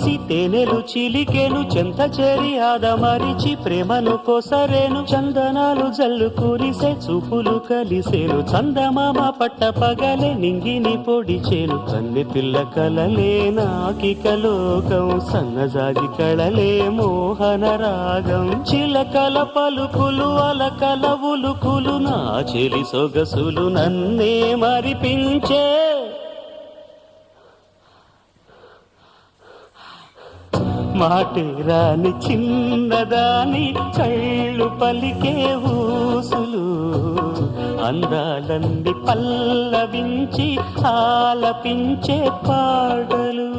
చూసి తేనెలు చిలికెను, చెంత చేరి ఆదమరిచి ప్రేమను కొసరేను. చందనాలు జల్లు కురిసే, చూపులు కలిసేను, చందమామ పట్ట పగలే నింగిని పొడిచేను. కన్నె పిల్ల కలలే నాకిక లోకం, సన్నజాజి కళలే మోహన రాగం. చిలకల పలుకులు అలకల ఉలుకులు, నా చెలి సొగసులు నన్నే మరిపించే. మాటే రాని చిన్నదాని కళ్ళు పలికే ఊసులు, అందాలన్నీ పల్లవించి ఆలపించే పాటలు.